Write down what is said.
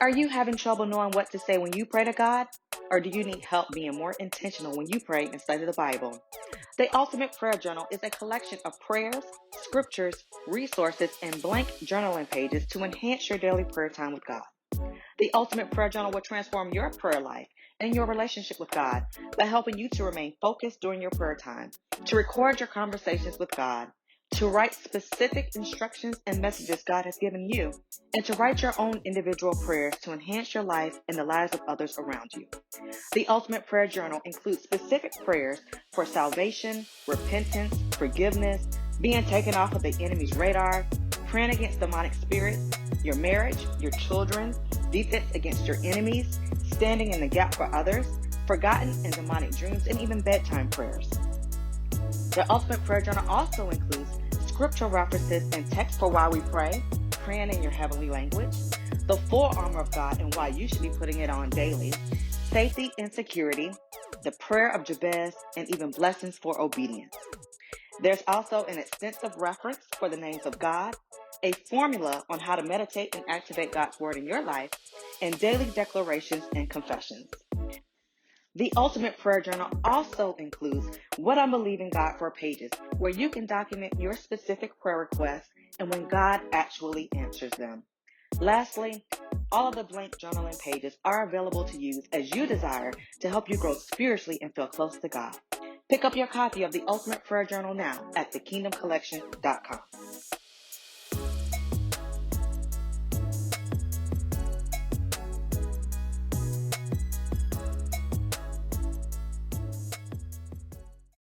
Are you having trouble knowing what to say when you pray to God? Or do you need help being more intentional when you pray and study the Bible? The Ultimate Prayer Journal is a collection of prayers, scriptures, resources, and blank journaling pages to enhance your daily prayer time with God. The Ultimate Prayer Journal will transform your prayer life and your relationship with God by helping you to remain focused during your prayer time, to record your conversations with God, to write specific instructions and messages God has given you, and to write your own individual prayers to enhance your life and the lives of others around you. The Ultimate Prayer Journal includes specific prayers for salvation, repentance, forgiveness, being taken off of the enemy's radar, praying against demonic spirits, your marriage, your children, defense against your enemies, standing in the gap for others, forgotten and demonic dreams, and even bedtime prayers. The Ultimate Prayer Journal also includes scriptural references and text for why we pray, praying in your heavenly language, the full armor of God and why you should be putting it on daily, safety and security, the prayer of Jabez, and even blessings for obedience. There's also an extensive reference for the names of God, a formula on how to meditate and activate God's word in your life, and daily declarations and confessions. The Ultimate Prayer Journal also includes What I'm Believing God For pages, where you can document your specific prayer requests and when God actually answers them. Lastly, all of the blank journaling pages are available to use as you desire to help you grow spiritually and feel close to God. Pick up your copy of the Ultimate Prayer Journal now at thekingdomcollection.com.